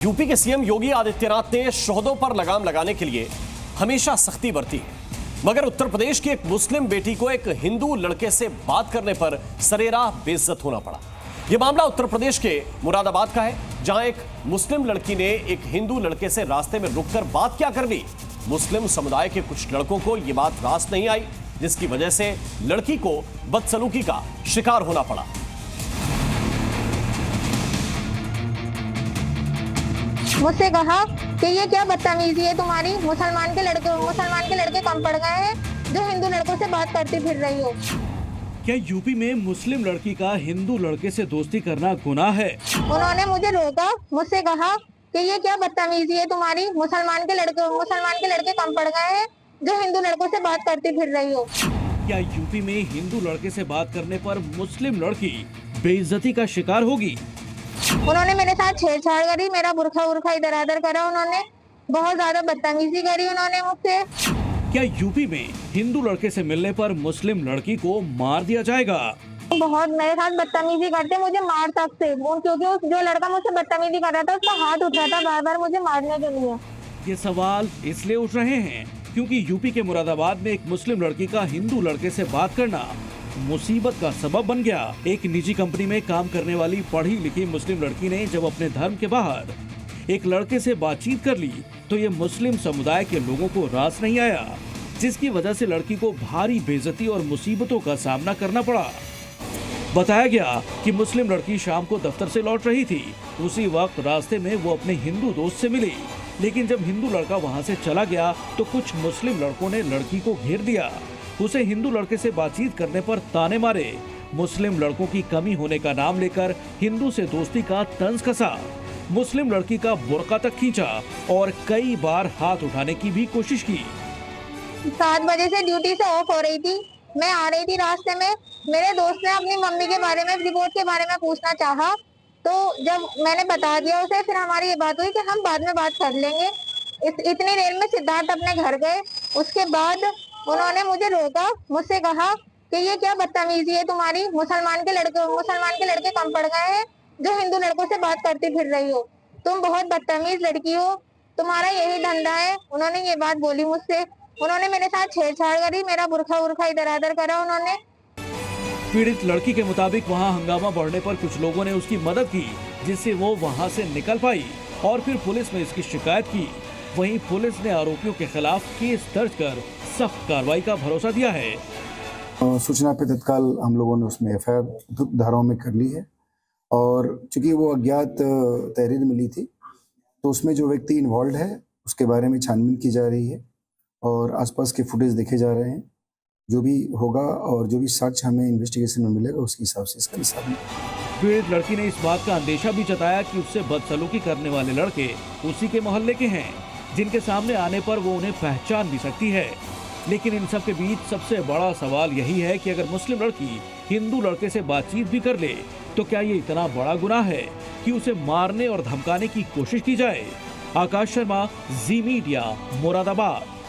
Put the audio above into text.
UP के CM Yogi Adityanath ने शोहदों पर लगाम लगाने के लिए हमेशा सख्ती बरती है, मगर उत्तर प्रदेश की एक मुस्लिम बेटी को एक हिंदू लड़के से बात करने पर सरेराह बेइज्जत होना पड़ा। यह मामला उत्तर प्रदेश के मुरादाबाद का है, जहां एक मुस्लिम लड़की ने एक हिंदू लड़के से रास्ते में रुककर बात क्या कर ली। मुस्लिम समुदाय के कुछ लड़कों को यह बात रास नहीं आई, जिसकी वजह से लड़की को बदसलूकी का शिकार होना पड़ा। मुझसे कहा कि ये क्या बदतमीजी है तुम्हारी, मुसलमान के लड़के कम पड़ गए हैं जो हिंदू लड़कों से बात करती फिर रही हो। क्या यूपी में मुस्लिम लड़की का हिंदू लड़के से दोस्ती करना गुनाह है? उन्होंने मुझे रोका, मुझसे कहा कि ये क्या बदतमीजी है तुम्हारी, मुसलमान के लड़के कम पड़ गए हैं जो हिंदू लड़कों से बात करती फिर रही हो। क्या यूपी में हिंदू लड़के से बात करने पर मुस्लिम लड़की बेइज्जती का शिकार होगी? उन्होंने मेरे साथ छेड़छाड़ करी, मेरा बुरखा इधर उधर करा, उन्होंने बहुत ज्यादा बदतमीजी करी उन्होंने मुझसे। क्या यूपी में हिंदू लड़के से मिलने पर मुस्लिम लड़की को मार दिया जाएगा? बहुत मेरे साथ बदतमीजी करते, मुझे मार सकते, क्योंकि जो लड़का मुझसे बदतमीजी कर रहा था उसका हाथ उठ रहा था बार बार मुझे मारने के लिए। ये सवाल इसलिए उठ रहे हैं क्योंकि यूपी के मुरादाबाद में एक मुस्लिम लड़की का हिंदू लड़के से बात करना मुसीबत का सबब बन गया। एक निजी कंपनी में काम करने वाली पढ़ी लिखी मुस्लिम लड़की ने जब अपने धर्म के बाहर एक लड़के से बातचीत कर ली तो ये मुस्लिम समुदाय के लोगों को रास नहीं आया, जिसकी वजह से लड़की को भारी बेइज्जती और मुसीबतों का सामना करना पड़ा। बताया गया कि मुस्लिम लड़की शाम को दफ्तर से लौट रही थी। उसी वक्त रास्ते में वो अपने हिंदू दोस्त से मिली, लेकिन जब हिंदू लड़का वहाँ से चला गया तो कुछ मुस्लिम लड़कों ने लड़की को घेर दिया। उसे हिंदू लड़के से बातचीत करने पर ताने मारे। मुस्लिम लड़कों की कमी होने का नाम लेकर हिंदू से दोस्ती का तंज कसा। मुस्लिम लड़की का बुर्का तक खींचा और कई बार हाथ उठाने की भी कोशिश की। 7 बजे से ड्यूटी से ऑफ हो रही थी, मैं आ रही थी रास्ते में, मेरे दोस्त ने अपनी मम्मी के बारे में, रिपोर्ट के बारे में पूछना चाहा, तो जब मैंने बता दिया उसे, फिर हमारी ये बात हुई कि हम बाद में बात कर लेंगे। इतनी देर में सिद्धार्थ अपने घर गए। उसके बाद उन्होंने मुझे रोका, मुझसे कहा कि ये क्या बदतमीजी है तुम्हारी, मुसलमान के लड़के कम पड़ गए हैं जो हिंदू लड़कों से बात करती फिर रही हो, तुम बहुत बदतमीज लड़की हो, तुम्हारा यही धंधा है। उन्होंने ये बात बोली मुझसे। उन्होंने मेरे साथ छेड़छाड़ करी, मेरा बुरखा इधर उधर करा उन्होंने। पीड़ित लड़की के मुताबिक वहां हंगामा बढ़ने पर कुछ लोगों ने उसकी मदद की, जिससे वो वहां से निकल पाई और फिर पुलिस में इसकी शिकायत की। वहीं पुलिस ने आरोपियों के खिलाफ केस दर्ज कर सख्त कार्रवाई का भरोसा दिया है। सूचना पे तत्काल हम लोगों ने उसमें एफआईआर धाराओं में कर ली है, और चूंकि वो अज्ञात तहरीर मिली थी तो उसमें जो व्यक्ति इन्वॉल्व है उसके बारे में छानबीन की जा रही है और आसपास के फुटेज देखे जा रहे हैं। जो भी होगा और जो भी साक्ष्य हमें इन्वेस्टिगेशन में मिलेगा उसके हिसाब से इसका हिसाब में। पीड़ित लड़की ने इस बात का अंदेशा भी जताया कि उससे बदसलूकी करने वाले लड़के उसी के मोहल्ले के हैं, जिनके सामने आने पर वो उन्हें पहचान भी सकती है। लेकिन इन सब के बीच सबसे बड़ा सवाल यही है कि अगर मुस्लिम लड़की हिंदू लड़के से बातचीत भी कर ले तो क्या ये इतना बड़ा गुनाह है कि उसे मारने और धमकाने की कोशिश की जाए। आकाश शर्मा, जी मीडिया, मुरादाबाद।